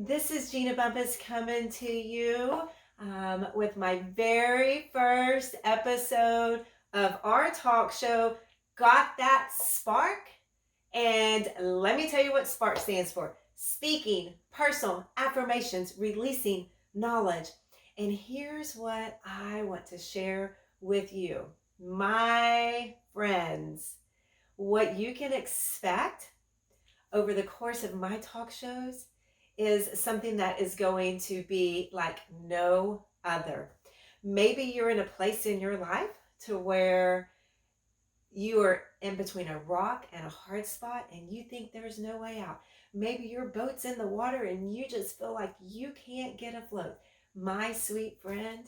This is Jeanna Bumpas coming to you with my very first episode of our talk show, Got That Spark? And let me tell you what SPARK stands for. Speaking, personal, affirmations, releasing knowledge. And here's what I want to share with you, my friends. What you can expect over the course of my talk shows is something that is going to be like no other. Maybe you're in a place in your life to where you are in between a rock and a hard spot and you think there's no way out. Maybe your boat's in the water and you just feel like you can't get afloat. My sweet friend,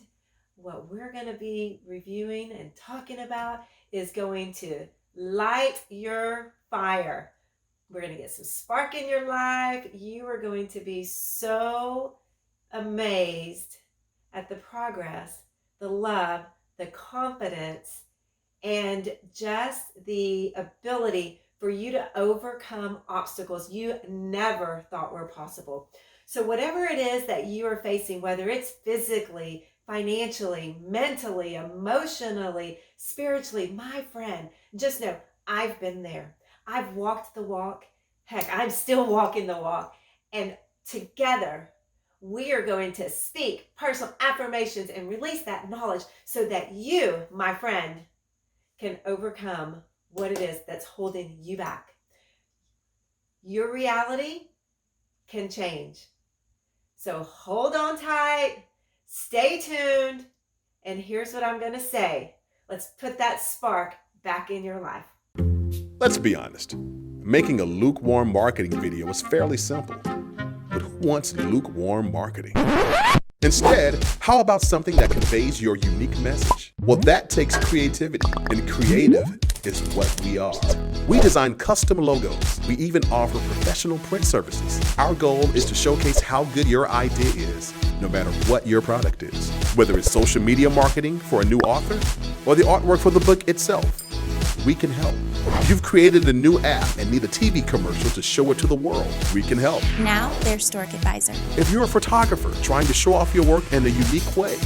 what we're going to be reviewing and talking about is going to light your fire. We're going to get some spark in your life. You are going to be so amazed at the progress, the love, the confidence, and just the ability for you to overcome obstacles you never thought were possible. So whatever it is that you are facing, whether it's physically, financially, mentally, emotionally, spiritually, my friend, just know I've been there. I've walked the walk. Heck, I'm still walking the walk. And together, we are going to speak personal affirmations and release that knowledge so that you, my friend, can overcome what it is that's holding you back. Your reality can change. So hold on tight, stay tuned, and here's what I'm going to say. Let's put that spark back in your life. Let's be honest. Making a lukewarm marketing video is fairly simple. But who wants lukewarm marketing? Instead, how about something that conveys your unique message? Well, that takes creativity, and creative is what we are. We design custom logos. We even offer professional print services. Our goal is to showcase how good your idea is, no matter what your product is. Whether it's social media marketing for a new author or the artwork for the book itself, we can help. You've created a new app and need a TV commercial to show it to the world. We can help. Now they're Stork Advisor. If you're a photographer trying to show off your work in a unique way,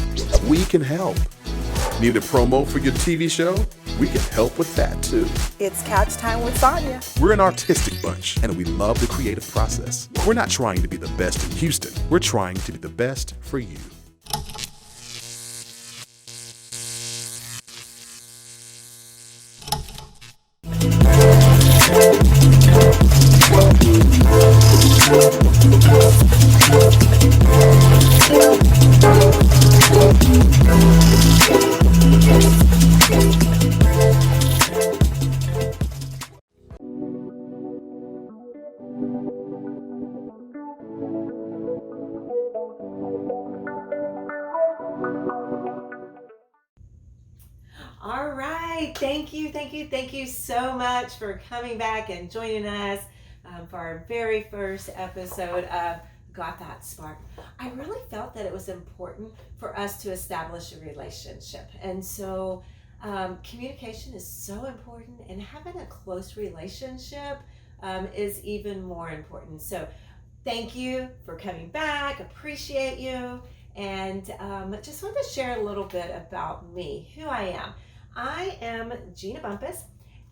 we can help. Need a promo for your TV show? We can help with that too. It's Couch Time with Sonia. We're an artistic bunch and we love the creative process. We're not trying to be the best in Houston. We're trying to be the best for you. All right. Thank you so much for coming back and joining us for our very first episode of Got That Spark. I really felt that it was important for us to establish a relationship. And so communication is so important, and having a close relationship is even more important. So thank you for coming back. Appreciate you. And just want to share a little bit about me, who I am. I am Jeanna Bumpas,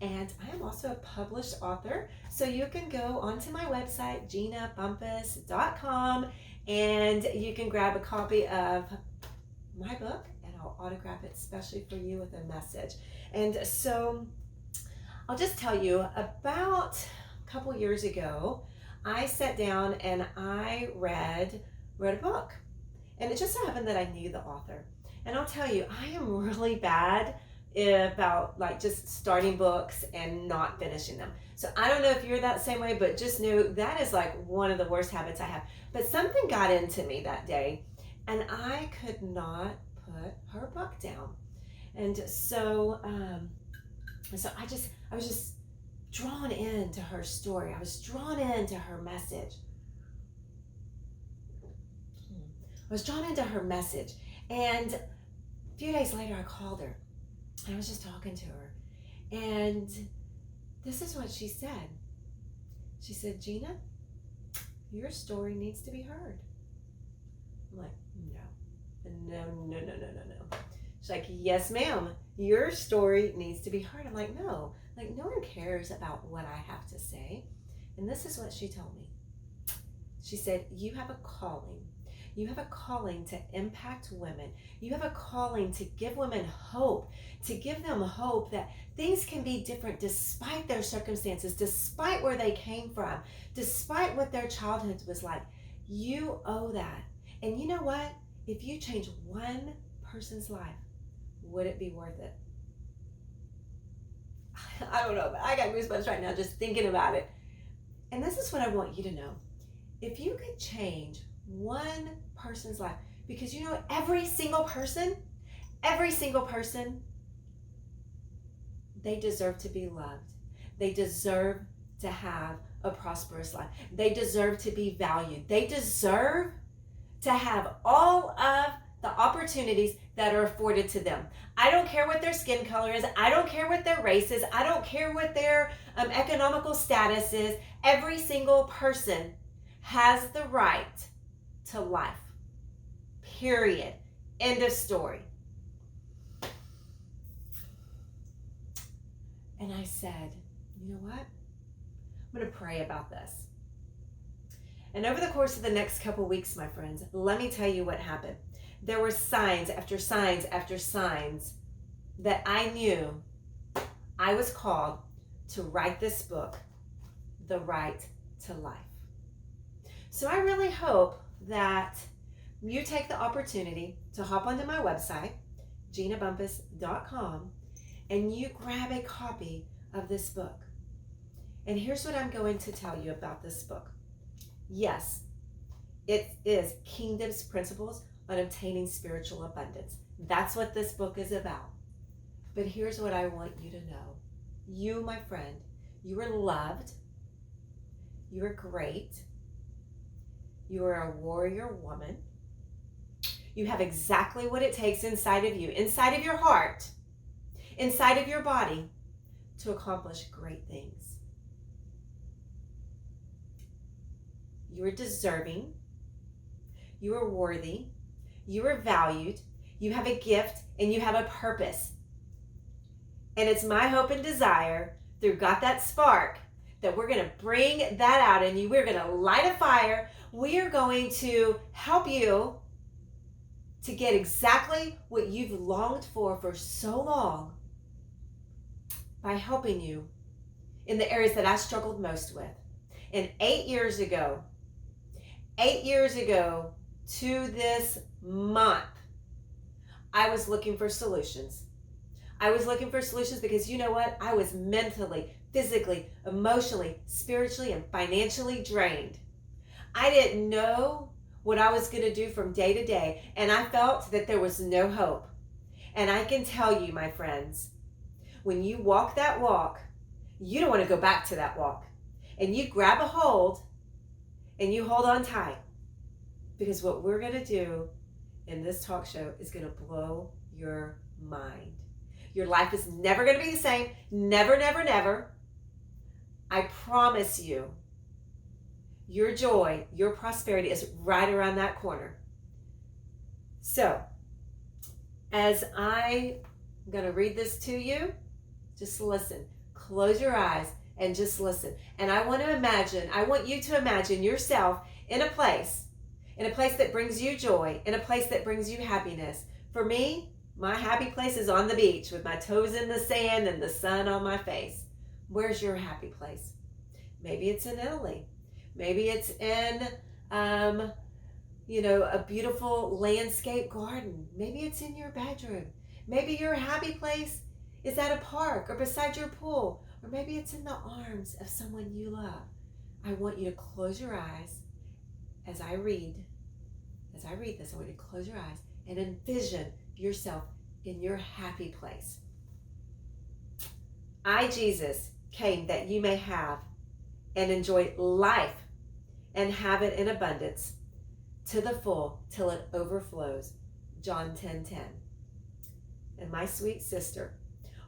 and I am also a published author. So you can go onto my website, jeannabumpas.com, and you can grab a copy of my book, and I'll autograph it especially for you with a message. And so I'll just tell you, about a couple years ago, I sat down and I read a book. And it just so happened that I knew the author. And I'll tell you, I am really bad about like just starting books and not finishing them. So I don't know if you're that same way, but just know that is like one of the worst habits I have. But something got into me that day and I could not put her book down. And so I was just drawn into her story. I was drawn into her message. And a few days later I called her. I was just talking to her, and this is what she said. She said, Jeanna, your story needs to be heard. I'm like, no. She's like, yes, ma'am, your story needs to be heard. I'm like, no one cares about what I have to say. And this is what she told me. She said, you have a calling. You have a calling to impact women. You have a calling to give women hope, to give them hope that things can be different despite their circumstances, despite where they came from, despite what their childhood was like. You owe that. And you know what? If you change one person's life, would it be worth it? I don't know, but I got goosebumps right now just thinking about it. And this is what I want you to know. If you could change one person's life, because you know every single person, they deserve to be loved. They deserve to have a prosperous life. They deserve to be valued. They deserve to have all of the opportunities that are afforded to them. I don't care what their skin color is. I don't care what their race is. I don't care what their economical status is. Every single person has the right to life. Period. End of story. And I said, you know what? I'm going to pray about this. And over the course of the next couple weeks, my friends, let me tell you what happened. There were signs after signs after signs that I knew I was called to write this book, The Right to Life. So I really hope that you take the opportunity to hop onto my website, JeannaBumpas.com, and you grab a copy of this book. And here's what I'm going to tell you about this book. Yes, it is Kingdom's Principles on Obtaining Spiritual Abundance. That's what this book is about. But here's what I want you to know. You, my friend, you are loved. You are great. You are a warrior woman. You have exactly what it takes inside of you, inside of your heart, inside of your body, to accomplish great things. You are deserving. You are worthy. You are valued. You have a gift and you have a purpose. And it's my hope and desire through Got That Spark that we're going to bring that out in you. We're going to light a fire. We are going to help you to get exactly what you've longed for so long by helping you in the areas that I struggled most with. And 8 years ago to this month, I was looking for solutions. I was looking for solutions because you know what? I was mentally, physically, emotionally, spiritually, and financially drained. I didn't know what I was going to do from day to day, and I felt that there was no hope. And I can tell you, my friends, when you walk that walk, you don't want to go back to that walk. And you grab a hold and you hold on tight, because what we're going to do in this talk show is going to blow your mind. Your life is never going to be the same. Never, never, never. I promise you, your joy, your prosperity is right around that corner. So, as I'm going to read this to you, just listen. Close your eyes and just listen. And I want you to imagine yourself in a place that brings you joy, in a place that brings you happiness. For me, my happy place is on the beach with my toes in the sand and the sun on my face. Where's your happy place? Maybe it's in Italy. Maybe it's in, a beautiful landscape garden. Maybe it's in your bedroom. Maybe your happy place is at a park or beside your pool. Or maybe it's in the arms of someone you love. I want you to close your eyes as I read this. I want you to close your eyes and envision yourself in your happy place. I, Jesus, came that you may have and enjoy life and have it in abundance to the full till it overflows. John 10:10. And my sweet sister,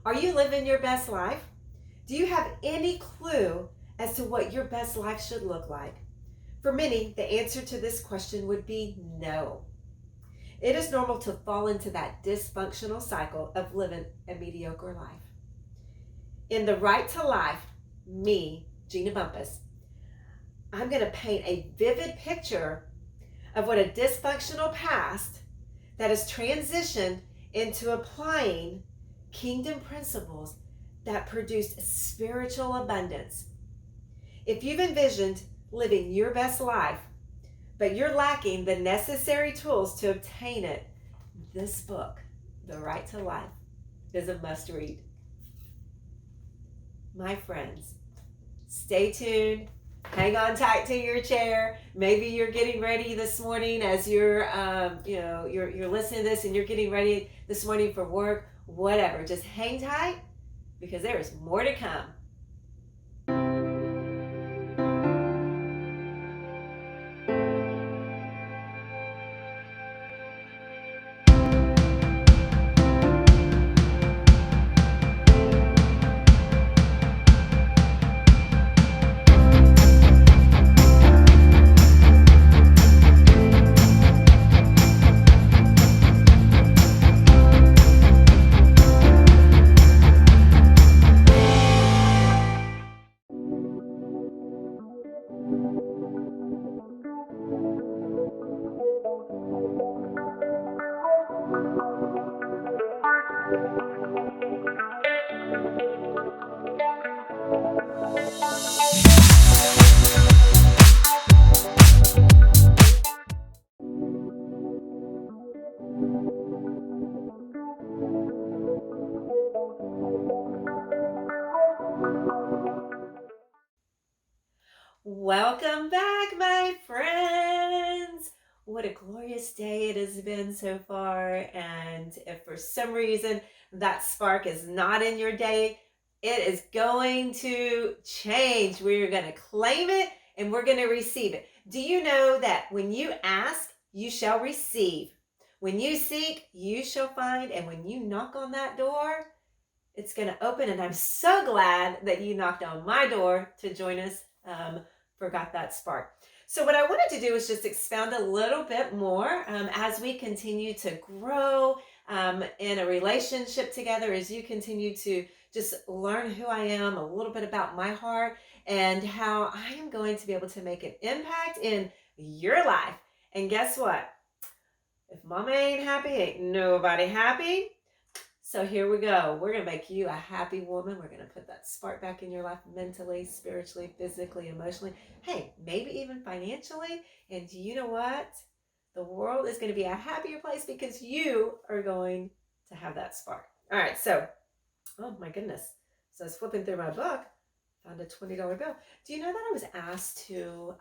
are you living your best life? Do you have any clue as to what your best life should look like? For many, the answer to this question would be no. It is normal to fall into that dysfunctional cycle of living a mediocre life. In The Right to Life, me, Jeanna Bumpas, I'm going to paint a vivid picture of what a dysfunctional past that has transitioned into applying kingdom principles that produce spiritual abundance. If you've envisioned living your best life, but you're lacking the necessary tools to obtain it, this book, The Right to Life, is a must read. My friends, stay tuned. Hang on tight to your chair. Maybe you're getting ready this morning as you're listening to this and you're getting ready this morning for work, whatever. Just hang tight because there is more to come. Welcome back, my friends. What a glorious day it has been so far. And if for some reason that spark is not in your day, it is going to change. We're going to claim it and we're going to receive it. Do you know that when you ask, you shall receive? When you seek, you shall find. And when you knock on that door, it's going to open. And I'm so glad that you knocked on my door to join us for Got That Spark. So what I wanted to do is just expound a little bit more as we continue to grow in a relationship together, as you continue to just learn who I am, a little bit about my heart, and how I am going to be able to make an impact in your life. And guess what? If mama ain't happy, ain't nobody happy. So here we go. We're going to make you a happy woman. We're going to put that spark back in your life mentally, spiritually, physically, emotionally. Hey, maybe even financially. And you know what? The world is going to be a happier place because you are going to have that spark. All right. So, oh my goodness. So I was flipping through my book, found a $20 bill. Do you know that I was asked to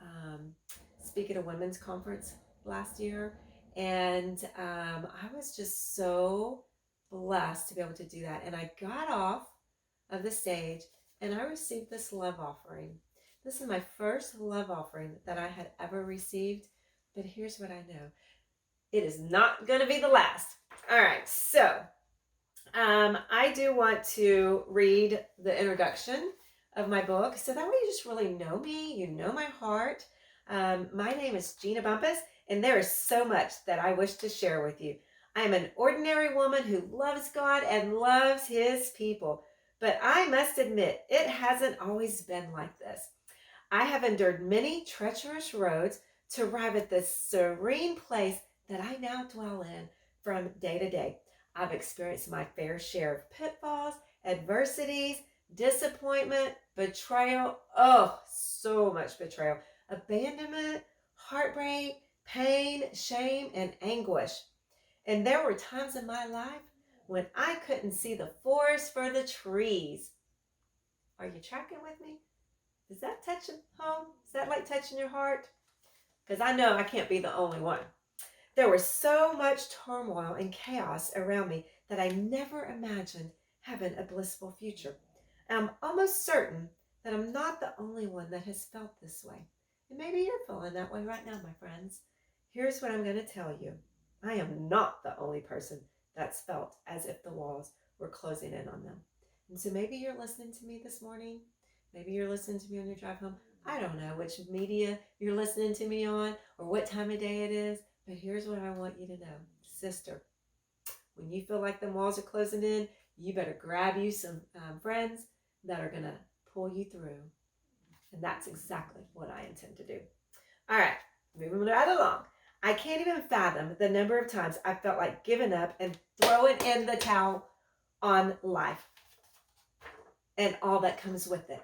speak at a women's conference last year? And I was just so blessed to be able to do that. And I got off of the stage and I received this love offering. This is my first love offering that I had ever received. But here's what I know. It is not going to be the last. All right. So I do want to read the introduction of my book. So that way you just really know me. You know my heart. My name is Jeanna Bumpas, and there is so much that I wish to share with you. I am an ordinary woman who loves God and loves his people. But I must admit, it hasn't always been like this. I have endured many treacherous roads to arrive at this serene place that I now dwell in from day to day. I've experienced my fair share of pitfalls, adversities, disappointment, betrayal. Oh, so much betrayal. Abandonment, heartbreak, pain, shame, and anguish. And there were times in my life when I couldn't see the forest for the trees. Are you tracking with me? Is that touching home? Is that like touching your heart? Because I know I can't be the only one. There was so much turmoil and chaos around me that I never imagined having a blissful future. I'm almost certain that I'm not the only one that has felt this way. And maybe you're feeling that way right now, my friends. Here's what I'm going to tell you. I am not the only person that's felt as if the walls were closing in on them. And so maybe you're listening to me this morning. Maybe you're listening to me on your drive home. I don't know which media you're listening to me on or what time of day it is, but here's what I want you to know. Sister, when you feel like the walls are closing in, you better grab you some friends that are going to pull you through. And that's exactly what I intend to do. All right, moving right along. I can't even fathom the number of times I felt like giving up and throwing in the towel on life and all that comes with it.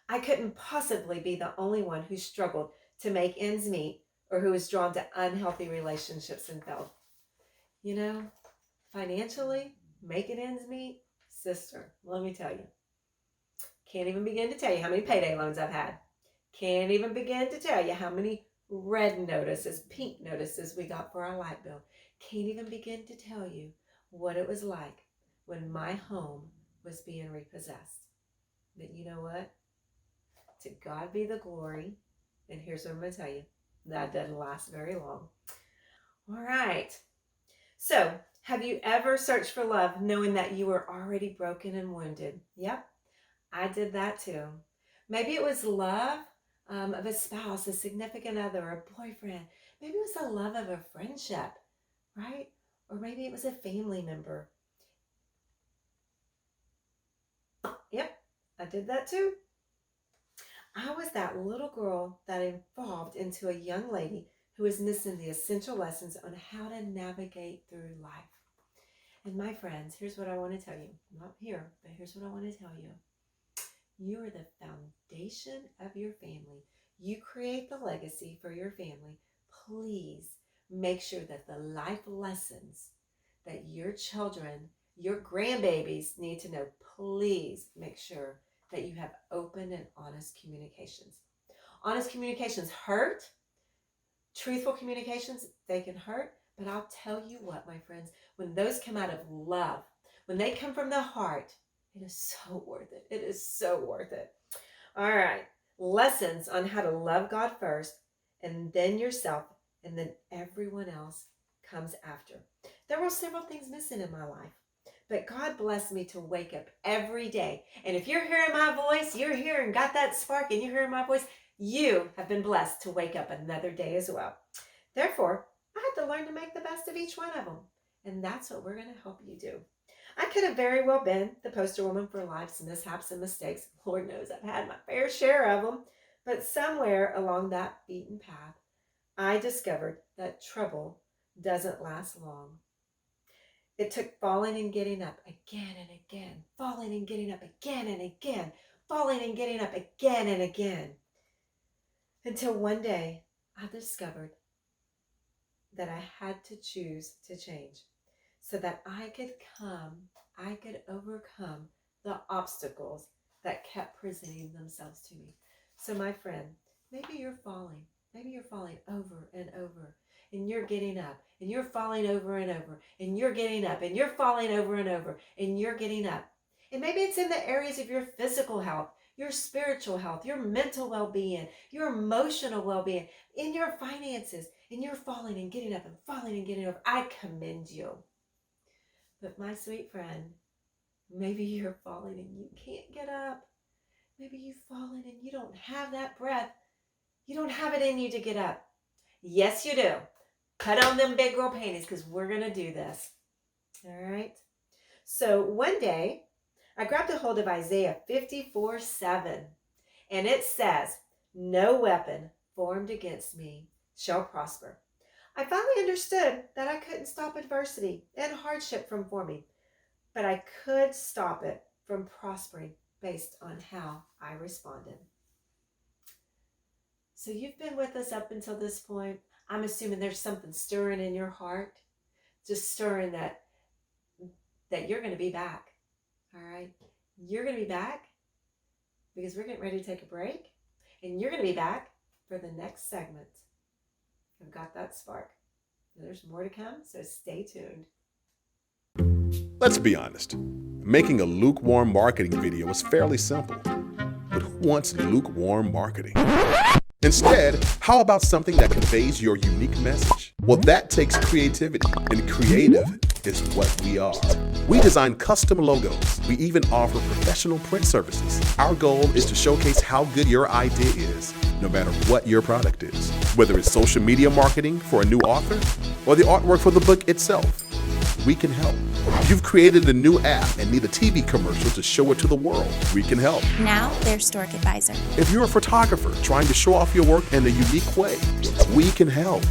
I couldn't possibly be the only one who struggled to make ends meet or who was drawn to unhealthy relationships and failed. You know, financially, making ends meet, sister, let me tell you. Can't even begin to tell you how many payday loans I've had. Can't even begin to tell you how many red notices, pink notices we got for our light bill. Can't even begin to tell you what it was like when my home was being repossessed. But you know what? To God be the glory. And here's what I'm going to tell you. That doesn't last very long. All right. So, have you ever searched for love knowing that you were already broken and wounded? Yep, I did that too. Maybe it was love of a spouse, a significant other, a boyfriend. Maybe it was the love of a friendship, right? Or maybe it was a family member. Yep, I did that too. I was that little girl that evolved into a young lady who was missing the essential lessons on how to navigate through life. And my friends, here's what I want to tell you. Not here, but here's what I want to tell you. You are the foundation of your family. You create the legacy for your family. Please make sure that the life lessons that your children, your grandbabies need to know, please make sure that you have open and honest communications. Honest communications hurt. Truthful communications, they can hurt. But I'll tell you what, my friends, when those come out of love, when they come from the heart, it is so worth it. It is so worth it. All right. Lessons on how to love God first, and then yourself, and then everyone else comes after. There were several things missing in my life, but God blessed me to wake up every day. And if you're hearing my voice, you're here and got that spark, and you're hearing my voice, you have been blessed to wake up another day as well. Therefore, I had to learn to make the best of each one of them. And that's what we're going to help you do. I could have very well been the poster woman for life's mishaps and mistakes. Lord knows I've had my fair share of them. But somewhere along that beaten path, I discovered that trouble doesn't last long. It took falling and getting up again and again, falling and getting up again and again, falling and getting up again and again. Until one day, I discovered that I had to choose to change so that I could overcome the obstacles that kept presenting themselves to me. So my friend, maybe you're falling over and over, and you're getting up, and you're falling over and over, and you're getting up, and you're falling over and over, and you're getting up. And maybe it's in the areas of your physical health, your spiritual health, your mental well-being, your emotional well-being, in your finances, and you're falling and getting up and falling and getting over. I commend you. But my sweet friend, maybe you're falling and you can't get up. Maybe you've fallen and you don't have that breath. You don't have it in you to get up. Yes, you do. Put on them big girl panties because we're going to do this. All right. So one day, I grabbed a hold of Isaiah 54:7, and it says, "No weapon formed against me shall prosper." I finally understood that I couldn't stop adversity and hardship from forming, but I could stop it from prospering based on how I responded. So you've been with us up until this point. I'm assuming there's something stirring in your heart, just stirring that you're going to be back. All right. You're going to be back because we're getting ready to take a break, and you're going to be back for the next segment. I've got that spark. There's more to come, so stay tuned. Let's be honest. Making a lukewarm marketing video is fairly simple. But who wants lukewarm marketing? Instead, how about something that conveys your unique message? Well, that takes creativity, and creative is what we are. We design custom logos. We even offer professional print services. Our goal is to showcase how good your idea is, no matter what your product is. Whether it's social media marketing for a new author or the artwork for the book itself, we can help. You've created a new app and need a TV commercial to show it to the world. We can help. Now their Stork Advisor. If you're a photographer trying to show off your work in a unique way, we can help.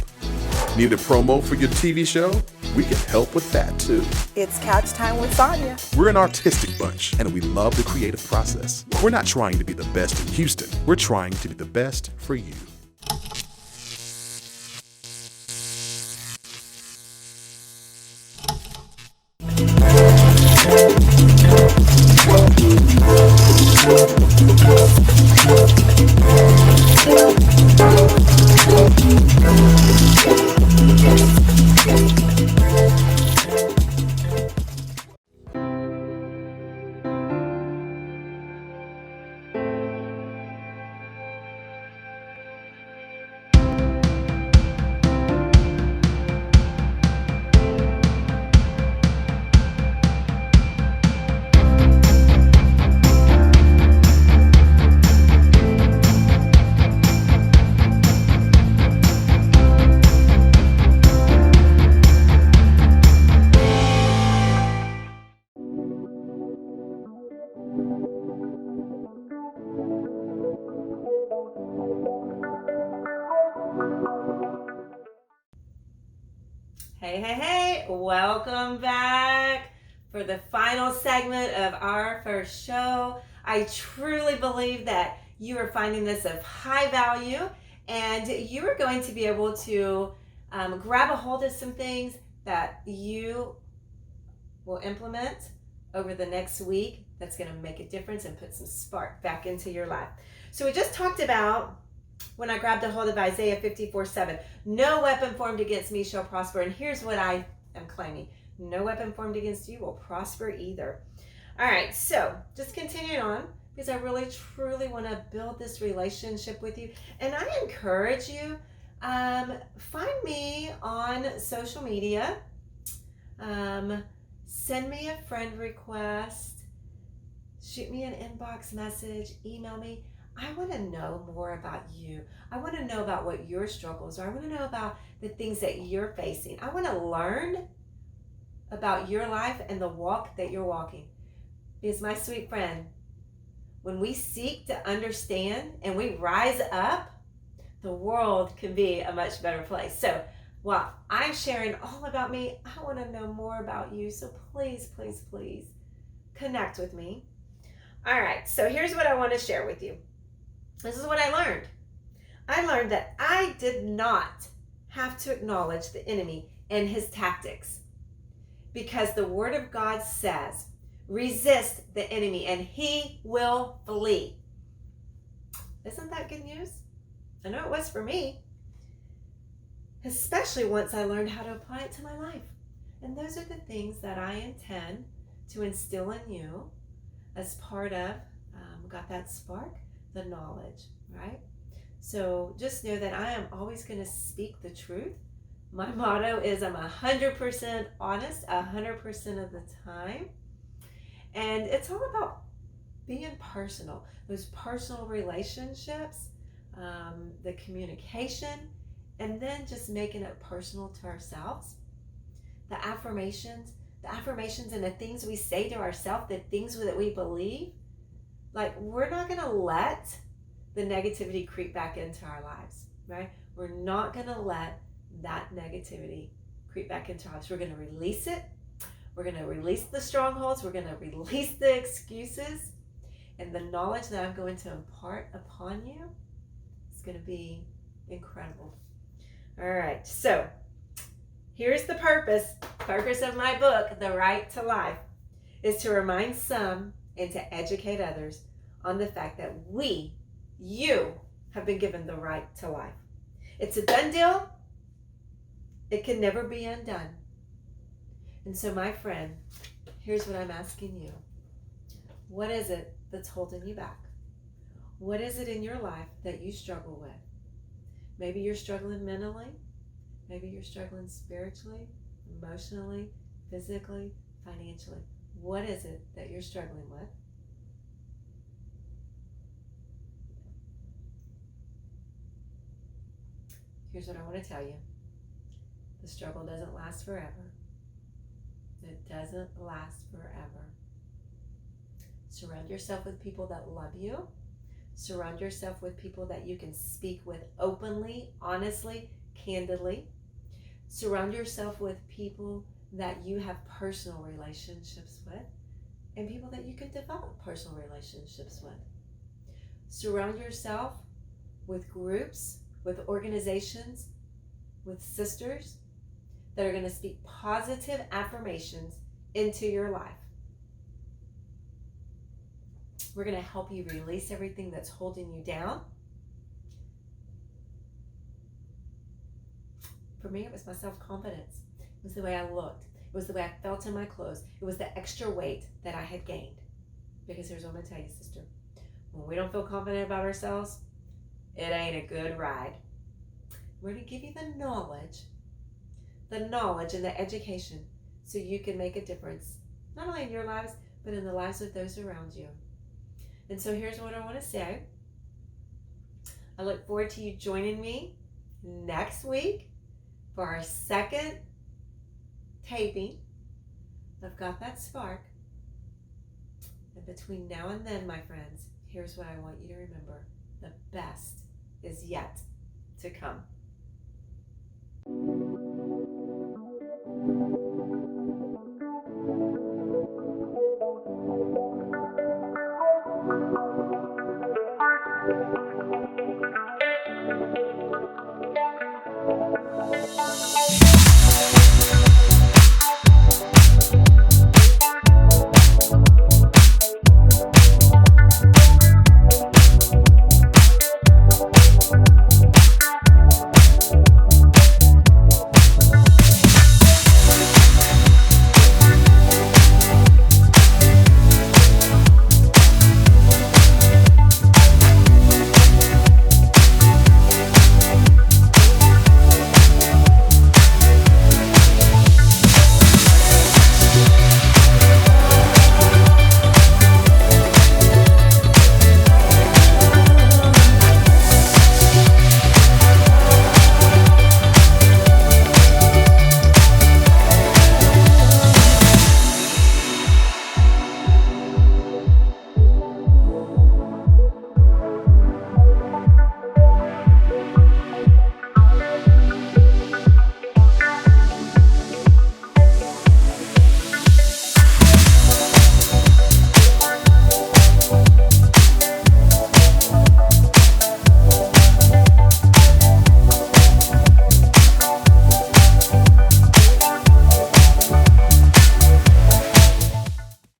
Need a promo for your TV show? We can help with that too. It's Couch Time with Sonia. We're an artistic bunch and we love the creative process. We're not trying to be the best in Houston. We're trying to be the best for you. Hey, welcome back for the final segment of our first show. I truly believe that you are finding this of high value and you are going to be able to grab a hold of some things that you will implement over the next week that's going to make a difference and put some spark back into your life. So we just talked about when I grabbed a hold of Isaiah 54:7, no weapon formed against me shall prosper. And here's what I am claiming. No weapon formed against you will prosper either. All right, so just continuing on because I really, truly want to build this relationship with you. And I encourage you, find me on social media. Send me a friend request. Shoot me an inbox message. Email me. I want to know more about you. I want to know about what your struggles are. I want to know about the things that you're facing. I want to learn about your life and the walk that you're walking. Because my sweet friend, when we seek to understand and we rise up, the world can be a much better place. So while I'm sharing all about me, I want to know more about you. So please, please, please connect with me. All right, so here's what I want to share with you. This is what I learned. I learned that I did not have to acknowledge the enemy and his tactics because the Word of God says, resist the enemy and he will flee. Isn't that good news? I know it was for me, especially once I learned how to apply it to my life. And those are the things that I intend to instill in you as part of Got That Spark? The knowledge, right? So just know that I am always going to speak the truth. My motto is I'm 100% honest 100% of the time. And it's all about being personal. Those personal relationships, the communication, and then just making it personal to ourselves. The affirmations and the things we say to ourselves, the things that we believe. Like, we're not going to let the negativity creep back into our lives, right? We're not going to let that negativity creep back into our lives. We're going to release it. We're going to release the strongholds. We're going to release the excuses. And the knowledge that I'm going to impart upon you is going to be incredible. All right, so here's the purpose of my book, The Right to Life, is to remind some and to educate others on the fact that you have been given the right to life. It's a done deal. It can never be undone. And so, my friend, here's what I'm asking you. What is it that's holding you back? What is it in your life that you struggle with? Maybe you're struggling mentally. Maybe you're struggling spiritually, emotionally, physically, financially. What is it that you're struggling with? Here's what I want to tell you. The struggle doesn't last forever. It doesn't last forever. Surround yourself with people that love you. Surround yourself with people that you can speak with openly, honestly, candidly. Surround yourself with people that you have personal relationships with and people that you can develop personal relationships with. Surround yourself with groups, with organizations, with sisters that are going to speak positive affirmations into your life. We're going to help you release everything that's holding you down. For me, it was my self-confidence. It was the way I looked. It was the way I felt in my clothes. It was the extra weight that I had gained. Because here's what I'm going to tell you, sister. When we don't feel confident about ourselves, it ain't a good ride. We're going to give you the knowledge and the education so you can make a difference, not only in your lives, but in the lives of those around you. And so here's what I want to say. I look forward to you joining me next week for our second taping of Got That Spark. And between now and then, my friends, here's what I want you to remember. The best is yet to come.